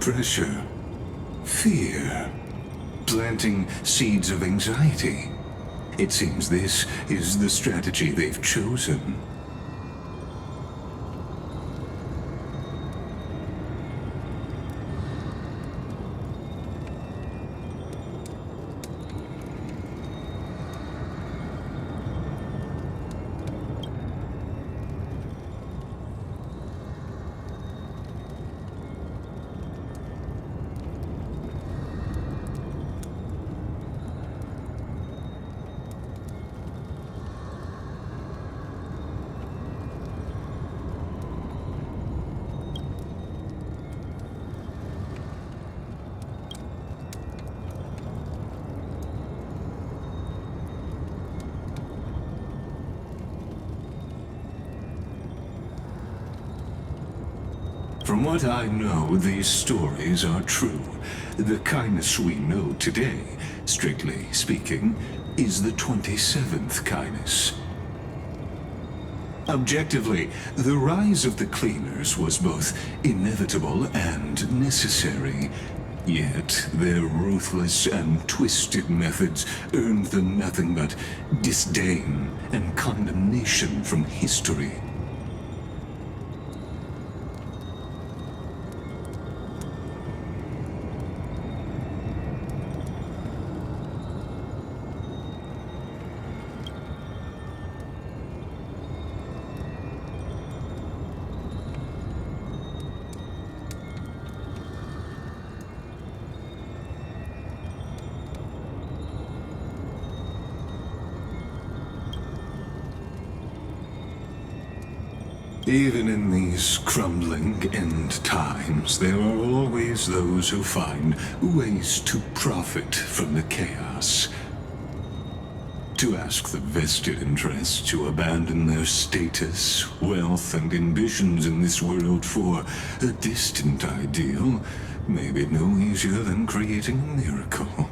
pressure, fear, planting seeds of anxiety. It seems this is the strategy they've chosen. From what I know, these stories are true. The kindness we know today, strictly speaking, is the 27th kindness. Objectively, the rise of the cleaners was both inevitable and necessary. Yet, their ruthless and twisted methods earned them nothing but disdain and condemnation from history. Even in these crumbling end times, there are always those who find ways to profit from the chaos. To ask the vested interests to abandon their status, wealth, and ambitions in this world for a distant ideal may be no easier than creating a miracle.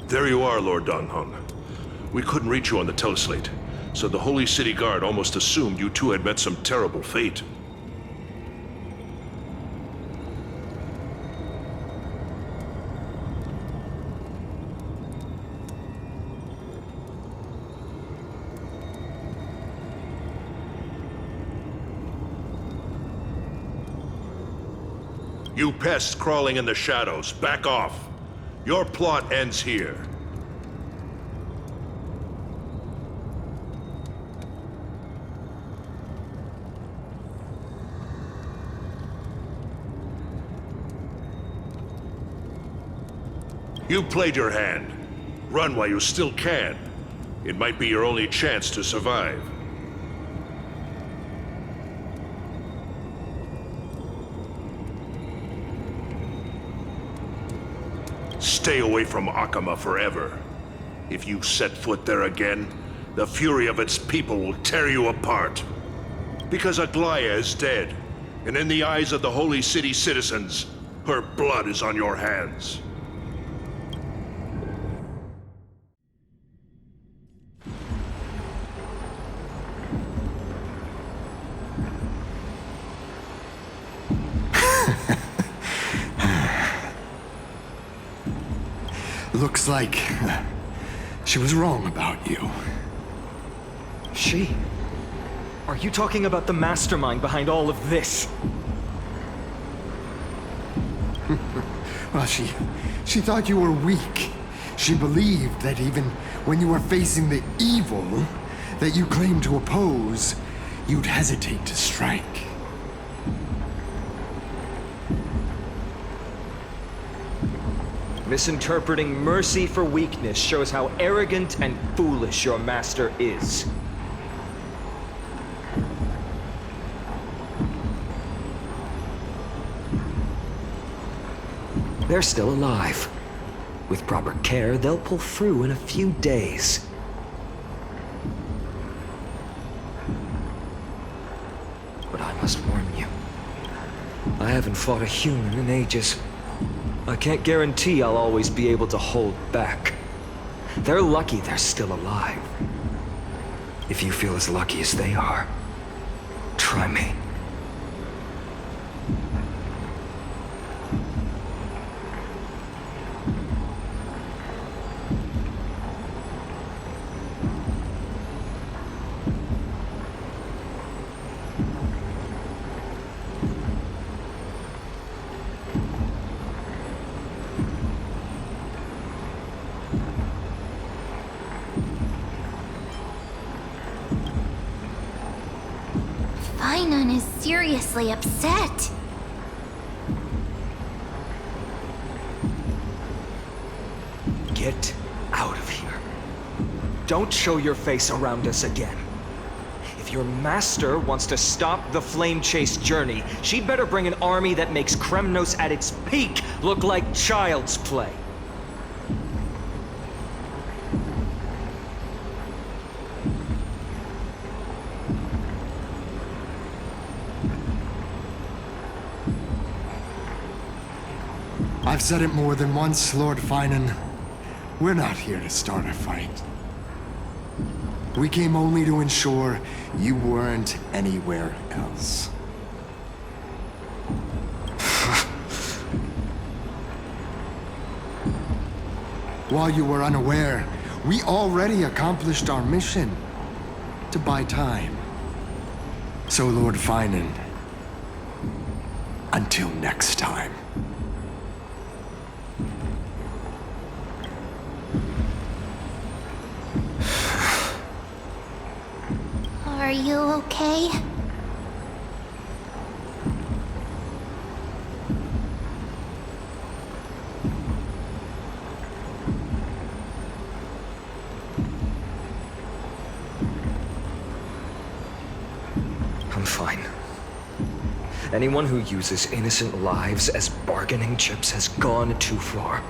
There you are, Lord Donghong. We couldn't reach you on the teleslate, so the Holy City Guard almost assumed you two had met some terrible fate. You pests crawling in the shadows, back off. Your plot ends here. You played your hand. Run while you still can. It might be your only chance to survive. Stay away from Akama forever. If you set foot there again, the fury of its people will tear you apart. Because Aglaya is dead, and in the eyes of the Holy City citizens, her blood is on your hands. Looks like she was wrong about you. She? Are you talking about the mastermind behind all of this? Well, she thought you were weak. She believed that even when you were facing the evil that you claimed to oppose, you'd hesitate to strike. Misinterpreting mercy for weakness shows how arrogant and foolish your master is. They're still alive. With proper care, they'll pull through in a few days. I haven't fought a human in ages. I can't guarantee I'll always be able to hold back. They're lucky they're still alive. If you feel as lucky as they are, try me. Finon is seriously upset. Get out of here. Don't show your face around us again. If your master wants to stop the flame chase journey, she'd better bring an army that makes Kremnos at its peak look like child's play. I've said it more than once, Lord Finan. We're not here to start a fight. We came only to ensure you weren't anywhere else. While you were unaware, we already accomplished our mission to buy time. So, Lord Finan, until next time. Are you okay? I'm fine. Anyone who uses innocent lives as bargaining chips has gone too far.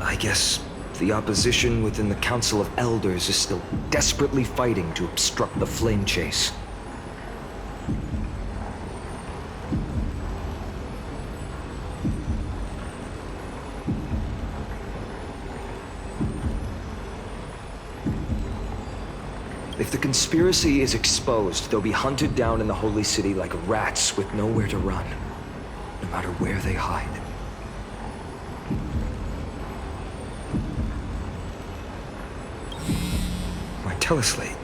I guess the opposition within the Council of Elders is still desperately fighting to obstruct the flame chase. If the conspiracy is exposed, they'll be hunted down in the Holy City like rats with nowhere to run, no matter where they hide. My teleslate.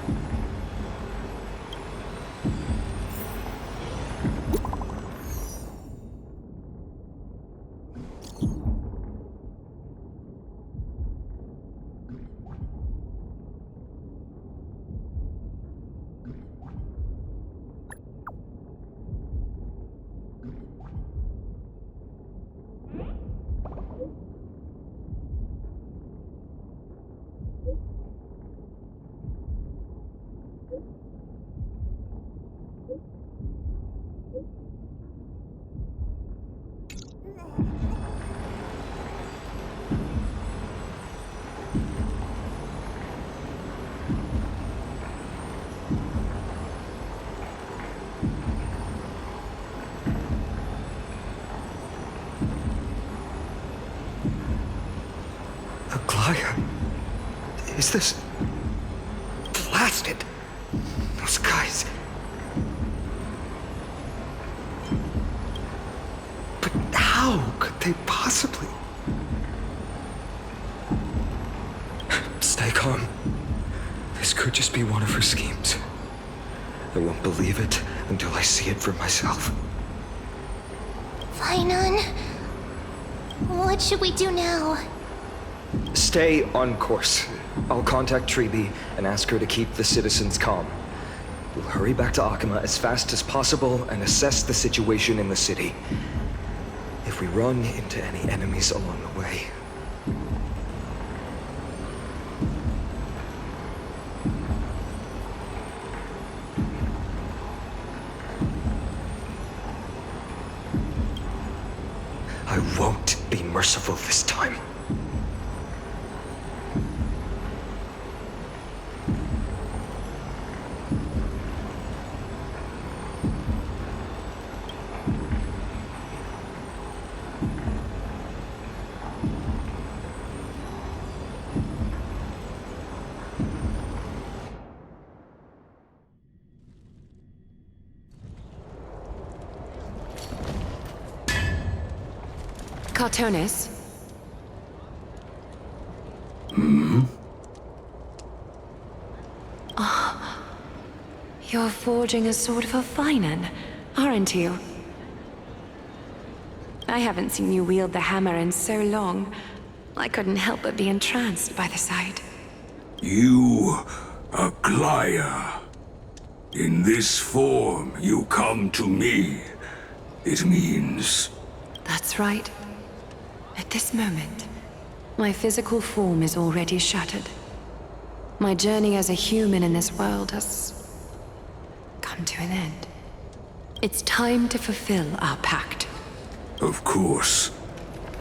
Is this... blasted? Those guys... But how could they possibly... Stay calm. This could just be one of her schemes. I won't believe it until I see it for myself. Finon, what should we do now? Stay on course. I'll contact Treeby and ask her to keep the citizens calm. We'll hurry back to Akama as fast as possible and assess the situation in the city. If we run into any enemies along the way... I won't be merciful this time. Cartonis? Oh, you're forging a sword for Finan, aren't you? I haven't seen you wield the hammer in so long. I couldn't help but be entranced by the sight. You, Aglaya. In this form, you come to me. It means... That's right. At this moment, my physical form is already shattered. My journey as a human in this world has come to an end. It's time to fulfill our pact. Of course.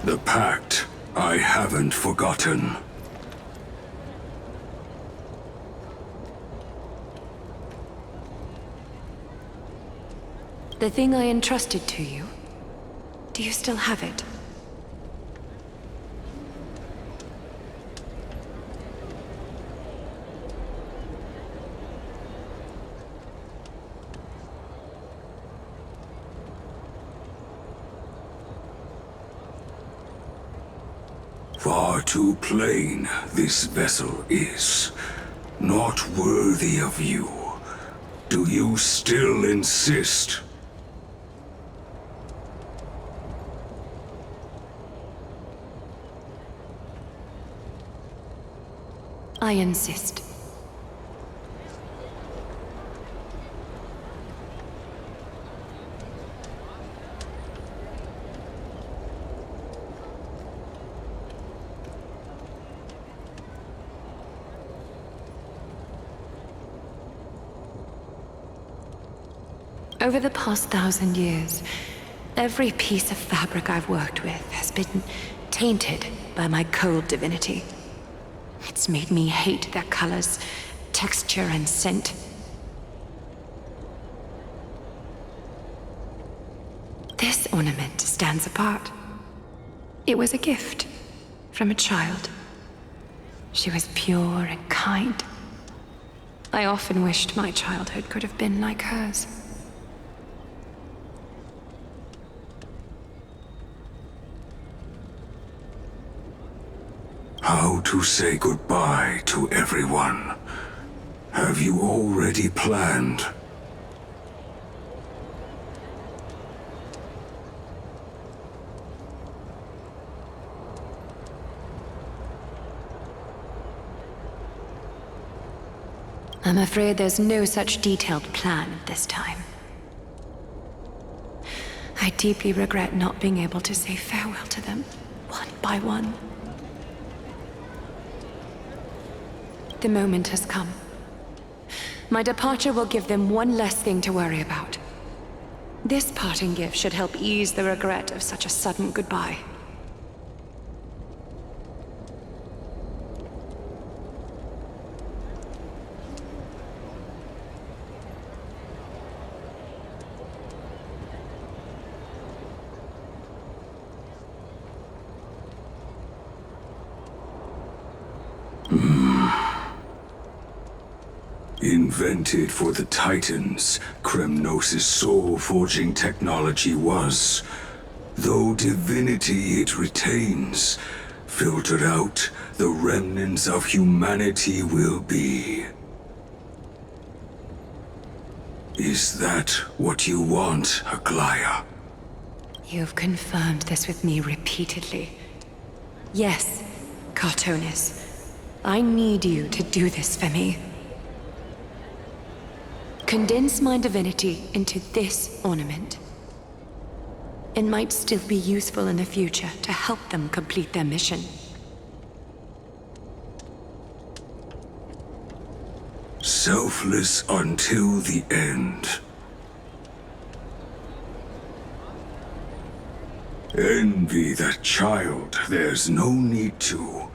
The pact I haven't forgotten. The thing I entrusted to you, do you still have it? Far too plain this vessel is. Not worthy of you. Do you still insist? I insist. Over the past 1,000 years, every piece of fabric I've worked with has been tainted by my cold divinity. It's made me hate their colors, texture, and scent. This ornament stands apart. It was a gift from a child. She was pure and kind. I often wished my childhood could have been like hers. How to say goodbye to everyone? Have you already planned? I'm afraid there's no such detailed plan at this time. I deeply regret not being able to say farewell to them, one by one. The moment has come. My departure will give them one less thing to worry about. This parting gift should help ease the regret of such a sudden goodbye. Invented for the Titans, Kremnos' soul-forging technology was. Though divinity it retains, filtered out, the remnants of humanity will be. Is that what you want, Aglaya? You've confirmed this with me repeatedly. Yes, Cartonis. I need you to do this for me. Condense my divinity into this ornament. It might still be useful in the future to help them complete their mission. Selfless until the end. Envy that child, there's no need to.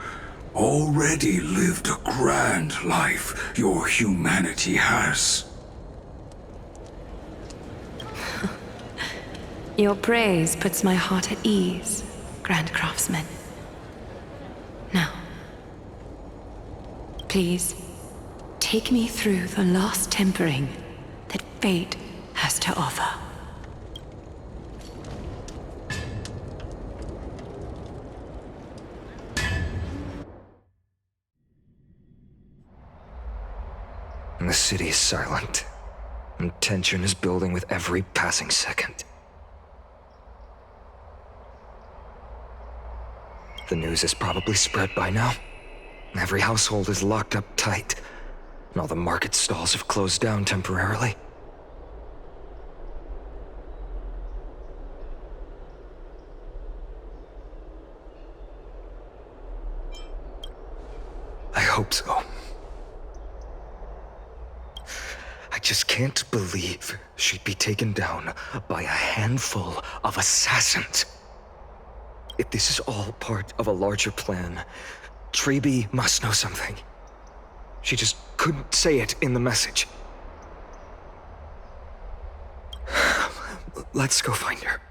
Already lived a grand life your humanity has. Your praise puts my heart at ease, Grand Craftsman. Now, please, take me through the last tempering that fate has to offer. and the city is silent, and tension is building with every passing second. The news is probably spread by now. Every household is locked up tight, and all the market stalls have closed down temporarily. I hope so. I just can't believe she'd be taken down by a handful of assassins. If this is all part of a larger plan, Treby must know something. She just couldn't say it in the message. Let's go find her.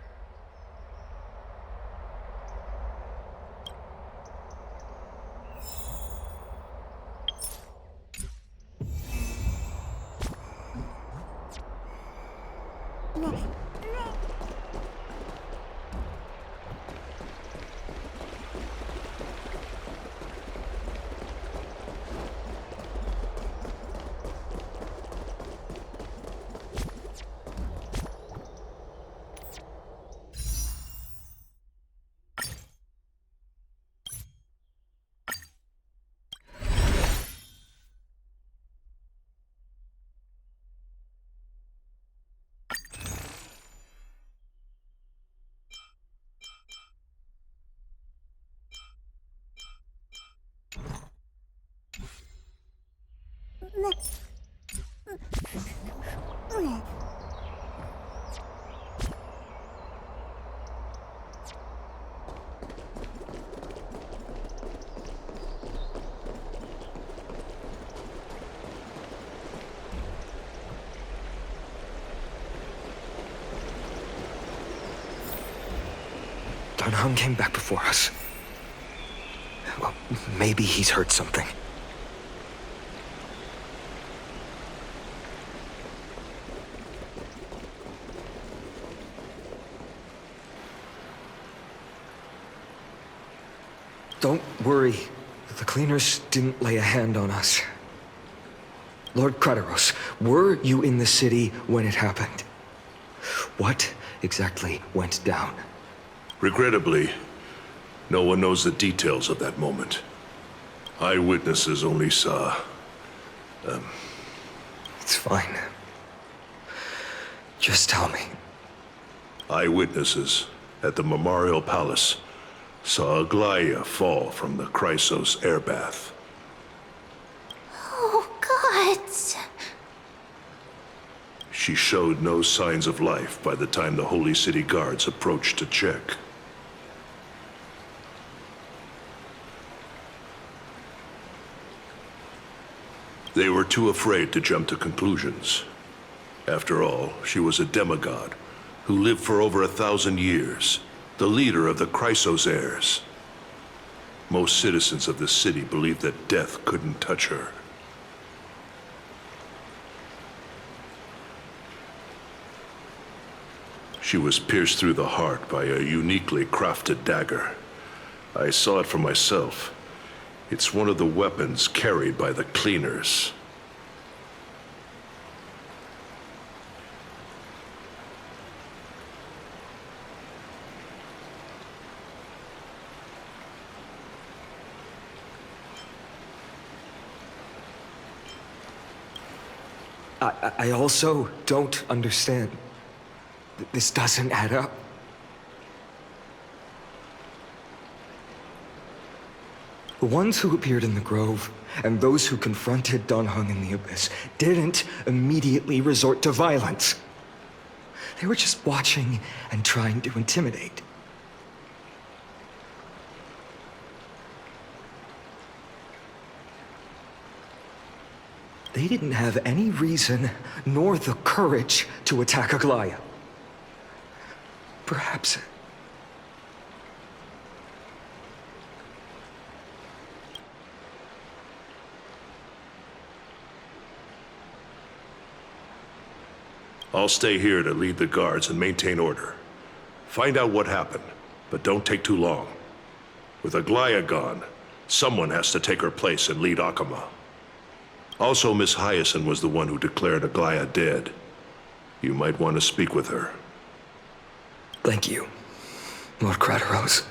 Heng came back before us. Well, maybe he's heard something. Don't worry. The cleaners didn't lay a hand on us. Lord Krateros, were you in the city when it happened? What exactly went down? Regrettably, no one knows the details of that moment. Eyewitnesses only saw... It's fine. Just tell me. Eyewitnesses at the Memorial Palace saw Aglaia fall from the Chrysos air bath. Oh, God. She showed no signs of life by the time the Holy City guards approached to check. They were too afraid to jump to conclusions. After all, she was a demigod who lived for over 1,000 years, the leader of the Chrysos heirs. Most citizens of the city believed that death couldn't touch her. She was pierced through the heart by a uniquely crafted dagger. I saw it for myself. It's one of the weapons carried by the cleaners. I also don't understand. This doesn't add up. The ones who appeared in the Grove, and those who confronted Don Heng in the Abyss, didn't immediately resort to violence. They were just watching and trying to intimidate. They didn't have any reason, nor the courage, to attack Aglaia. Perhaps... I'll stay here to lead the guards and maintain order. Find out what happened, but don't take too long. With Aglaia gone, someone has to take her place and lead Akama. Also, Miss Hyacinth was the one who declared Aglaya dead. You might want to speak with her. Thank you, Lord Craterose.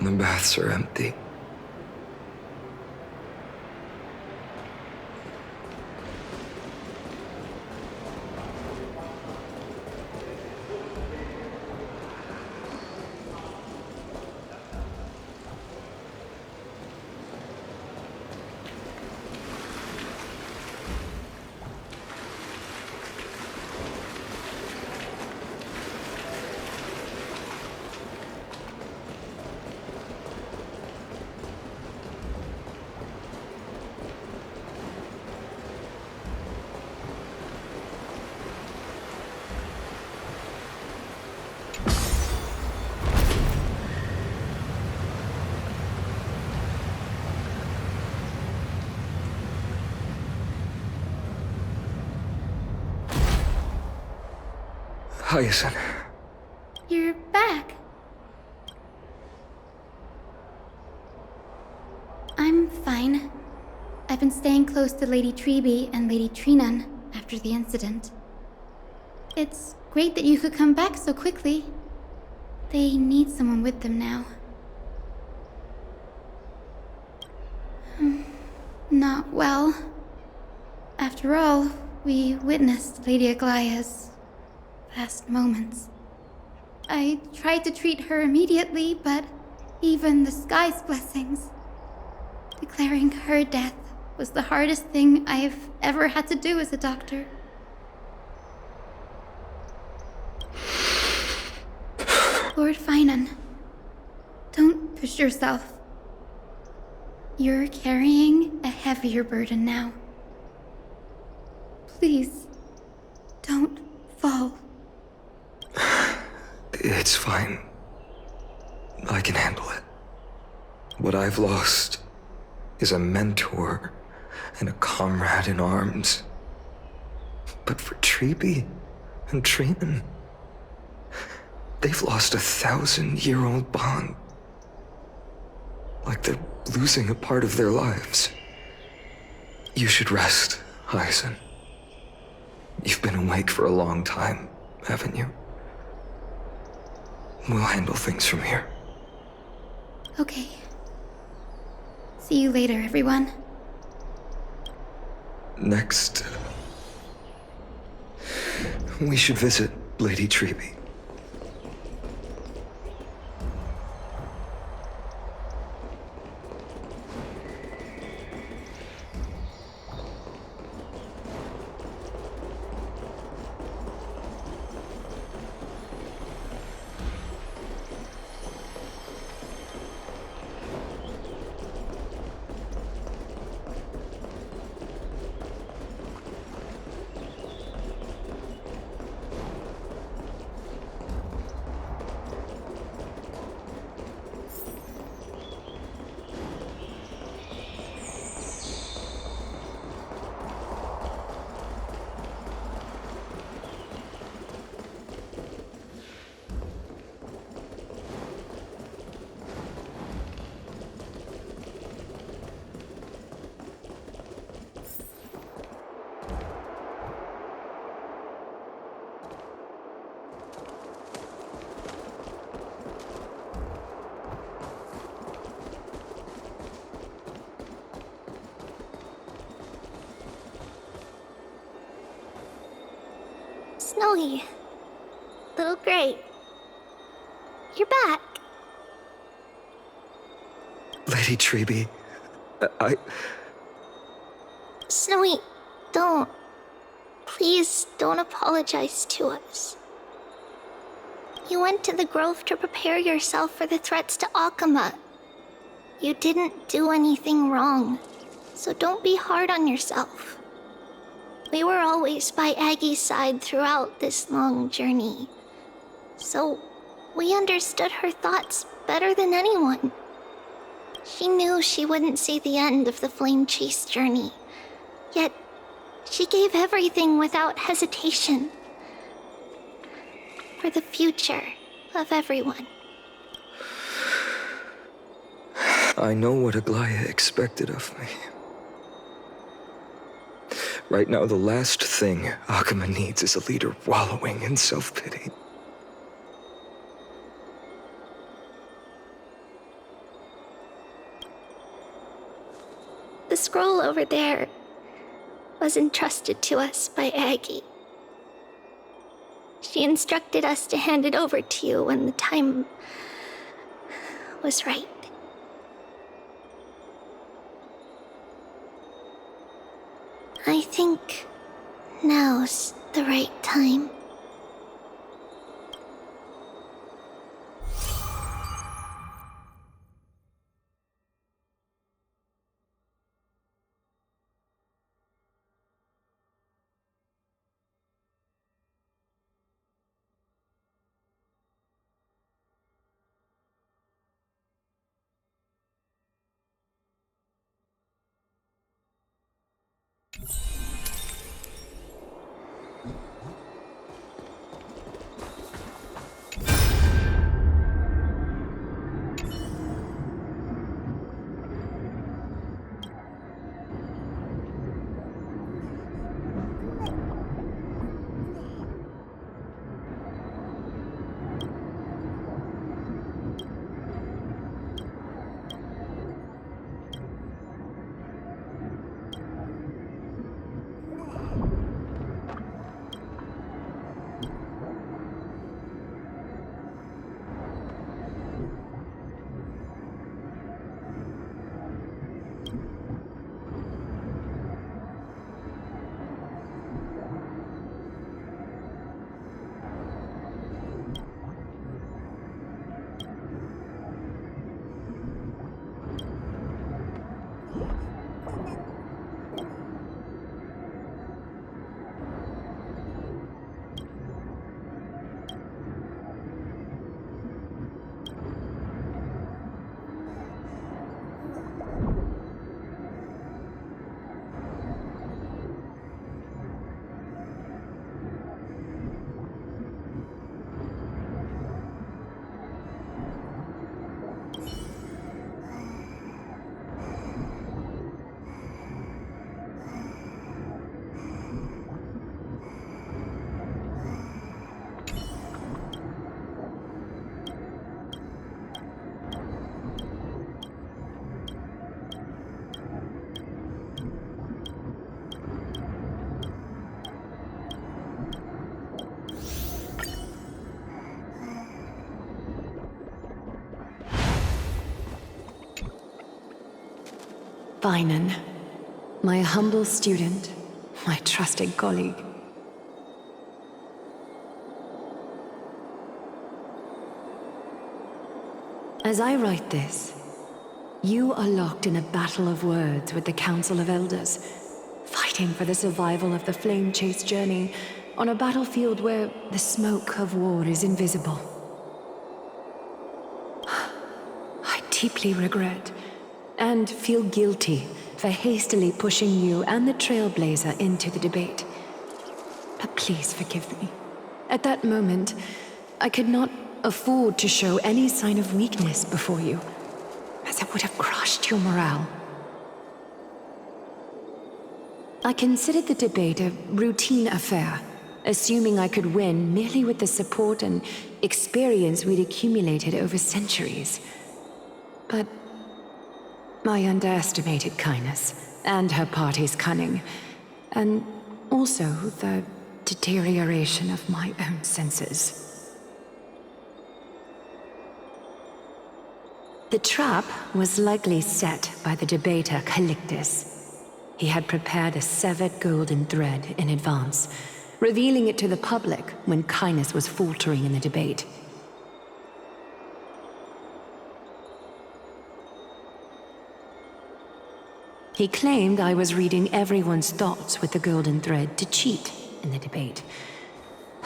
The baths are empty. Hyacinth. You're back. I'm fine. I've been staying close to Lady Treby and Lady Trinan after the incident. It's great that you could come back so quickly. They need someone with them now. Not well. After all, we witnessed Lady Aglaya's last moments. I tried to treat her immediately, but even the sky's blessings. Declaring her death was the hardest thing I've ever had to do as a doctor. Lord Finan, don't push yourself. You're carrying a heavier burden now. Please, don't fall. It's fine. I can handle it. What I've lost is a mentor and a comrade in arms. But for Treby and Trinan, they've lost a 1,000-year-old bond. Like they're losing a part of their lives. You should rest, Hyacinth. You've been awake for a long time, haven't you? We'll handle things from here. Okay. See you later, everyone. Next, we should visit Lady Treby. Snowy. Little Gray. You're back. Lady Treby, Snowy, don't. Please don't apologize to us. You went to the Grove to prepare yourself for the threats to Akama. You didn't do anything wrong, so don't be hard on yourself. We were always by Aggie's side throughout this long journey, so we understood her thoughts better than anyone. She knew she wouldn't see the end of the Flame Chase journey, Yet, she gave everything without hesitation. For the future of everyone. I know what Aglaya expected of me. Right now, the last thing Akama needs is a leader wallowing in self-pity. The scroll over there was entrusted to us by Aggie. She instructed us to hand it over to you when the time was right. I think now's the right time. Vinan, my humble student, my trusted colleague. As I write this, you are locked in a battle of words with the Council of Elders, fighting for the survival of the flame chase journey on a battlefield where the smoke of war is invisible. I deeply regret and feel guilty for hastily pushing you and the Trailblazer into the debate. But please forgive me. At that moment, I could not afford to show any sign of weakness before you, as it would have crushed your morale. I considered the debate a routine affair, assuming I could win merely with the support and experience we'd accumulated over centuries. But I underestimated Kindness and her party's cunning, and also the deterioration of my own senses. The trap was likely set by the debater Calictus. He had prepared a severed golden thread in advance, revealing it to the public when Kindness was faltering in the debate. He claimed I was reading everyone's thoughts with the golden thread to cheat in the debate.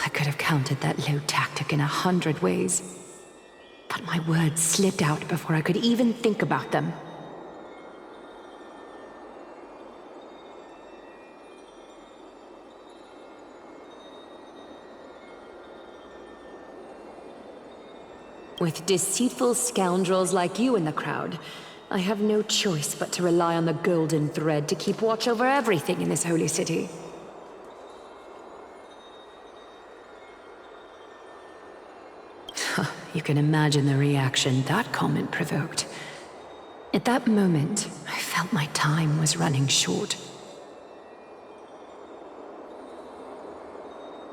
I could have countered that low tactic in 100 ways, but my words slipped out before I could even think about them. With deceitful scoundrels like you in the crowd, I have no choice but to rely on the golden thread to keep watch over everything in this holy city. You can imagine the reaction that comment provoked. At that moment, I felt my time was running short.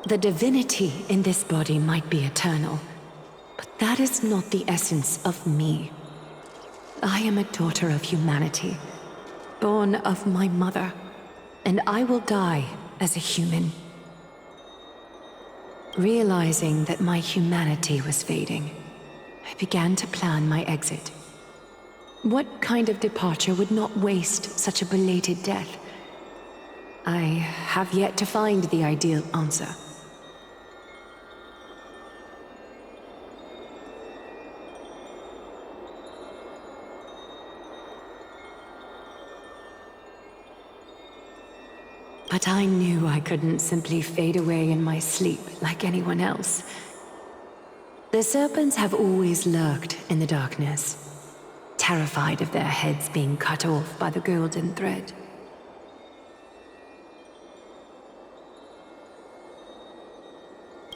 The divinity in this body might be eternal, but that is not the essence of me. I am a daughter of humanity, born of my mother, and I will die as a human. Realizing that my humanity was fading, I began to plan my exit. What kind of departure would not waste such a belated death? I have yet to find the ideal answer. But I knew I couldn't simply fade away in my sleep like anyone else. The serpents have always lurked in the darkness, terrified of their heads being cut off by the golden thread.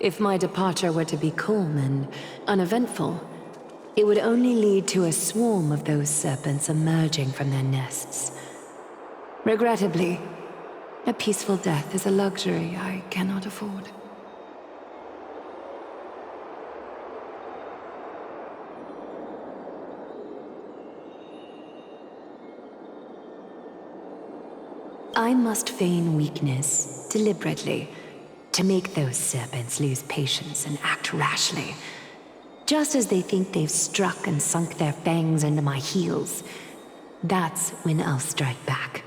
If my departure were to be calm and uneventful, it would only lead to a swarm of those serpents emerging from their nests. Regrettably, a peaceful death is a luxury I cannot afford. I must feign weakness deliberately to make those serpents lose patience and act rashly. Just as they think they've struck and sunk their fangs into my heels, that's when I'll strike back,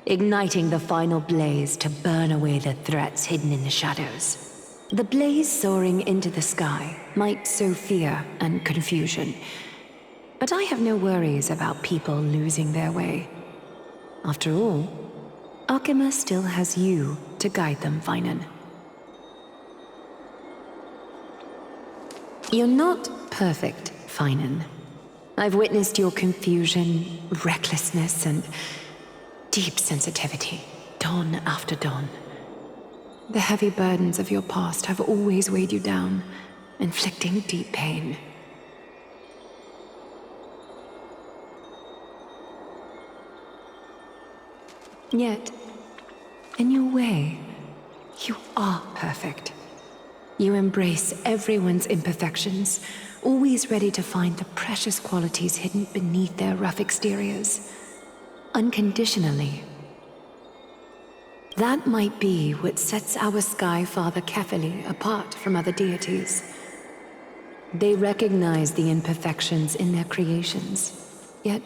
igniting the final blaze to burn away the threats hidden in the shadows. The blaze soaring into the sky might sow fear and confusion, but I have no worries about people losing their way. After all, Akima still has you to guide them, Finan. You're not perfect, Finan. I've witnessed your confusion, recklessness, and deep sensitivity, dawn after dawn. The heavy burdens of your past have always weighed you down, inflicting deep pain. Yet, in your way, you are perfect. You embrace everyone's imperfections, always ready to find the precious qualities hidden beneath their rough exteriors. Unconditionally. That might be what sets our Sky Father Kefili apart from other deities. They recognize the imperfections in their creations, yet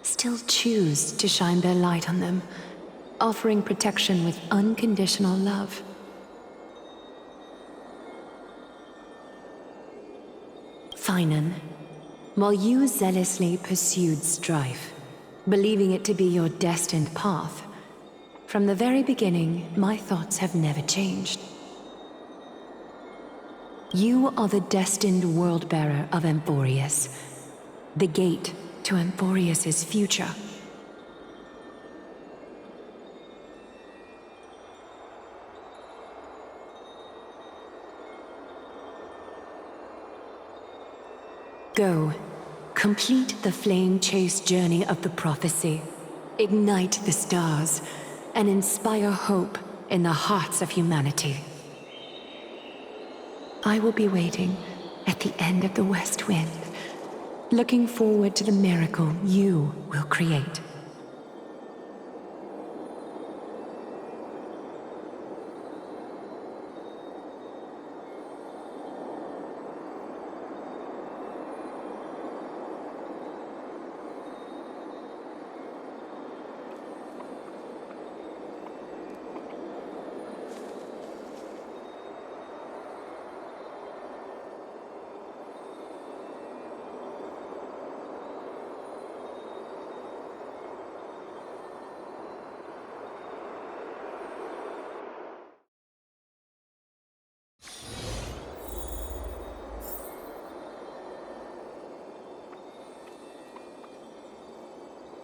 still choose to shine their light on them, offering protection with unconditional love. Finan, while you zealously pursued strife, believing it to be your destined path, from the very beginning, my thoughts have never changed. You are the destined world-bearer of Amphorius, the gate to Amphorius's future. Go, complete the flame-chased journey of the prophecy, ignite the stars, and inspire hope in the hearts of humanity. I will be waiting at the end of the West Wind, looking forward to the miracle you will create.